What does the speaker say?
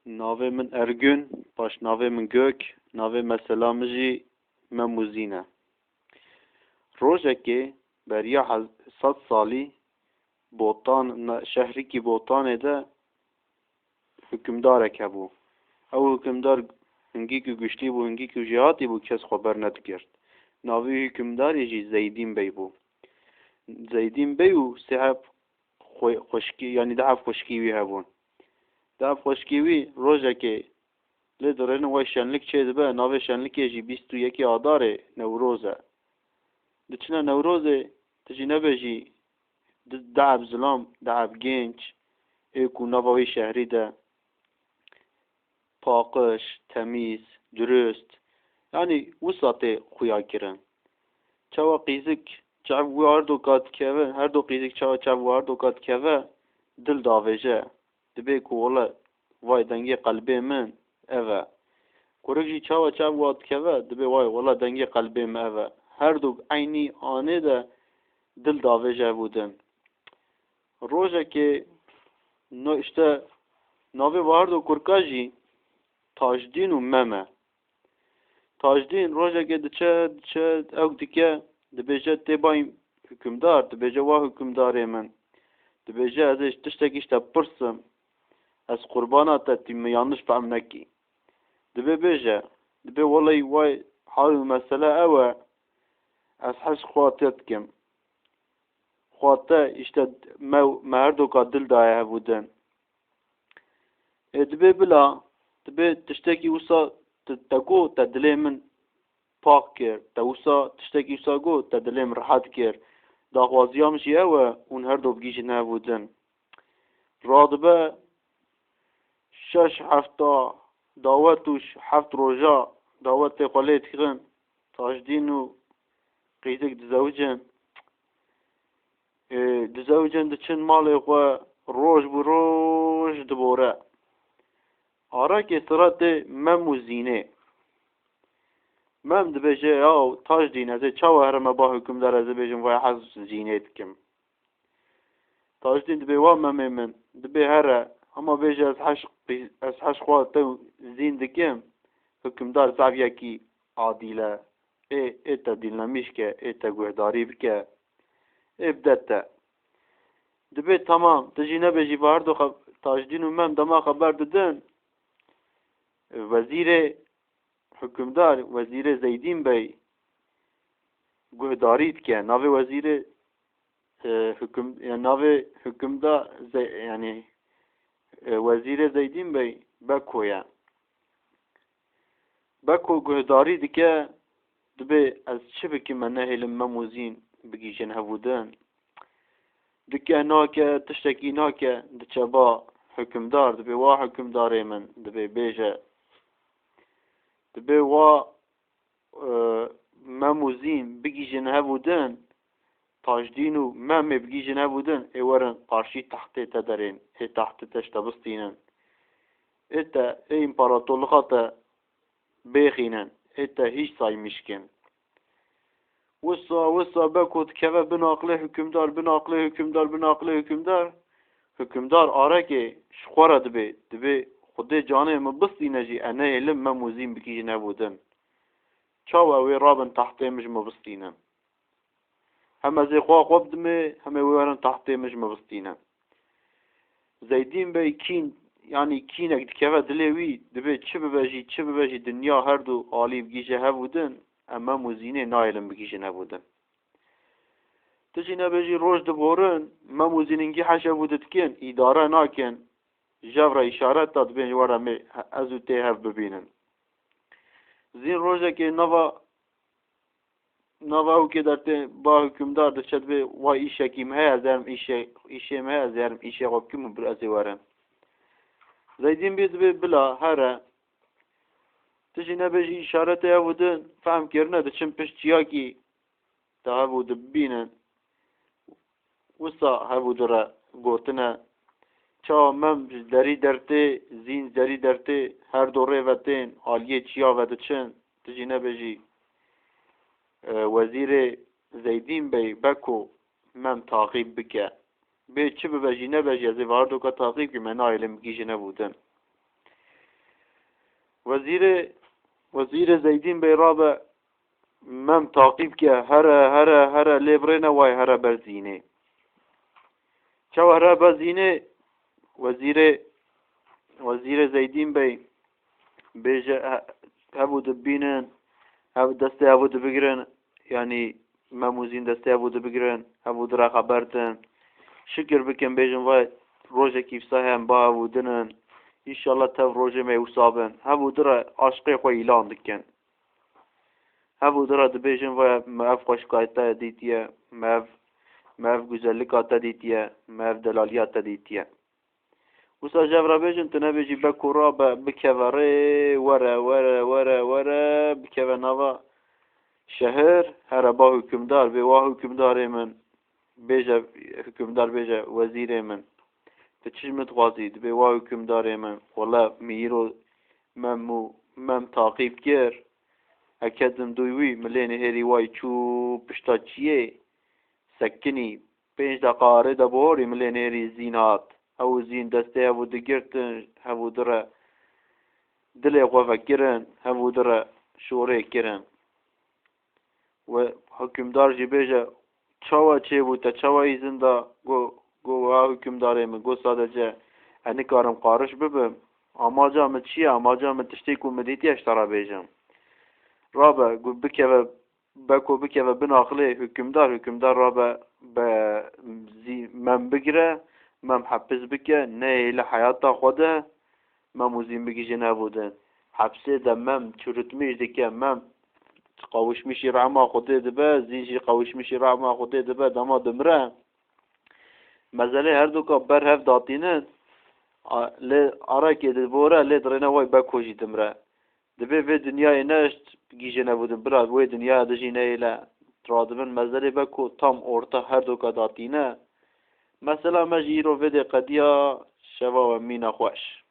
Navê min Ergün, paş navê min Gök, navê me Selamê jî me Muzîn e. Rojekê beriya sed salî Botan şehrekî Botanê de hükümdarek hebû. Ew hükümdar hingî güçlî bû, hingî jêhatî bû kes xweber nedikirt. Navê hükümdarê jî Zeydîn Bey bû. Zeydîn Bey û siheb xweşkî yanî dihев xweşkî wî hebûn. Dihев xweşkî wî rojekê lê dirênin wey şenlik çê dibe, navê şenlikê jî 21 Adarê Newroz e. Diçine Newrozê tu jî nebêjî dihев zilam, dihев gênc ê ku nava wê şehrî de paqij, temîz, durust yanî wisa tê xuya kirin. Çawa qîzik çav wî her doka dikeve, her do qîzik çawa çav wî her doka dikeve dil davêje. Dibe ku wala vay dengê qelbê min ev e. Kurek jî çawa çav wî dikeve dibe vay wala dengê qelbê min ev e. Her do eynî anê de dil davêje bûdin. Rojekê işte navê her do kurka jî Tajdîn û Mem e. Tajdîn rojekê diçe ew dike dibêje têbayî hükümdar, dibêje wa hükümdarê min. Dibêje ez ê tiştekî ji te pirsim, ez qurbana te tî yanlış fehm nekî. Dibe bêje, dibe welay way hal mesele ew e, ez hez xwe te dikim. Xwe te işte me her doka dil daye hebûdin. Dibe bila, dibe tiştekî wisa te got te dilê min pak kir. Te wisa tiştekî wisa got te dilê min rehet kir. Daxwaziya min jî ew e hûn her do bigîjin hebûdin. Radibe 6 hefta dawet û 7 roja dawetê xwe lê dikirin. Tajdîn û qîzik dizewicin. Dizewicin diçin malê xwe roj bû roj dibore. Arekê siretê Mem û Zînê. Mem dibêje yaw Tajdîn ez ê çawa here me ba hükümdar ez ê bêjim vay hez Zînê dikim. Tajdîn dibe wa Memê min dibe here ama bêje ez heş xwe te zîn dikim. Hükümdar zaviyekî adîle ê te dîlnemîş ke, ê te guhdarî bike, ê bide te. Dibe tamam, tu jî nebêjî her do Tajdîn û Mem dema xeber didin. Vezîrê hükümdar, Vezîrê Zeydîn Bey guhdarî dike. Navê vezîrê navê hükümdar yani Vezîrê Zeydîn Bey Beko ye. Beko guhdarî dike dibe ez çi bikim me nehêlim Mem û Zîn bigîjin hebûdin. Dike nake tiştekî nake diçe ba hükümdar dibe wa hükümdarê min dibe bêje dibe wa Mem û Zîn bigîjin hebûdin. Tajdîn û Memê bigîjin hebûdin ê werin qarşî tehtê te derên ê tehtê te ji te bistînin. Ê împaratorluğa te bêxînin. Ê te hîç saymışkin. Wisa Beko dikeve bin aqilê hükümdar, bin aqilê hükümdar, bin aqilê hükümdar. Hükümdar arekê ji xwe re dibe. Dibe Xwedê canê min bistîne jî em nehêlim Mem û Zîn bigîjin hebûdin. Çawa wê rabin tehtê min ji me bistînin. Hem ez ê xwe bidimê, hem ê wê werin tehtê min ji me bistînin. Zeydîn Bey kîn yani kînek dikeve dilê wî dibe çi bibe jî dinya her du alî bigîje hebûdin. Em Mem û Zînê nahêlin bigîjin hebûdin. Tu jî nebêjî roj diborin, Mem û Zîn hingî heşebû dikin, îdare nakin. Jev re îşaret da dibên were me ez û tê hev bibînin. Zîn rojekê nava hûkê dertê ba hükümdar diçe dibe vay îşekî me heye ez derim îşê me heye ez derim îşê xwe bikim û bir ez ê werim. Zeydîn Bey dibe bila here tu jî nebêjî îşaretê hebûdin fehm kirine diçin pişt çiyakî te hebû dibînin. Wisa hebû dire gotine çawa Mem ji derî dertê Zîn derî dertê her do rêve tên aliyê çiya ve diçin. Tu jî nebêjî Vezîrê Zeydîn Bey Beko Mem taqîb bike. Bê çi bibe jî nebe jî ez ê her doka taqîb kim me nahêlim bigîjin hebûdin. وزیر زیدین بیرابه مم تعقیب که هر لیبرینه وای هر برزینه چو هر برزینه وزیر زیدین بیجه هبو دبینن هبو دسته هبو دبگرن یعنی مموزین دسته هبو دبگرن هبو درا خبرتن شکر بکن بیجن وای روژه کیفسا هم با هبو دنن انشالله تف روژه می وصابن هبو درا عاشقی خواه ایلان دکن هبو درا دبیجن وای ماف خوشکایتا دیتیه ماف گزلکاتا دیتیه ماف دلالیاتا دیتیه وسا جبرا بیجن تنه بیجی بکورا بکوره وره بکوه نوا شهر هر با حکمدار به وا حکمدار من بیجه حکمدار بیجه وزیر من تچشمت غازید به وا حکمدار من والله میرو مم تعقیب کر اکدم دویوی ملین هری وای چو پشتا چیه سکنی 5 دقیقه دبوری ملین هری زینات او زین دسته هبو دگرتن هبو دره دل خواه کرن هبو دره شوره کرن و حکمدار جی بیجه چاوا چه بود تا چاوا ایزن دا گو حکمداره من گو سادجه هنی کارم قارش ببم اما جامت چیه اما جامت تشتی که مدیتی اشترا بیجم رابا گو بکوه بناخله حکمدار رابا من بگره مم حبس بکه نه لحیاتا خوده مم وزین بگی جنه بودن حبسه ده مم چورتمیش دکه مم قاوش میشی رعما خوده دبه زیجی قاوش میشی رعما خوده دبه دما دمره مزله هر دو که بر هف داتینن لی آره که دبوره لی درینه وای بکوشی دمره دبه وی دنیای نشت بگی جنه بودن براد وی دنیا دجی نیله ترادبن مزله بکو تام ارتا هر دو که داتینه مثلا مجيرو فيدي قديا شباب مينا خوش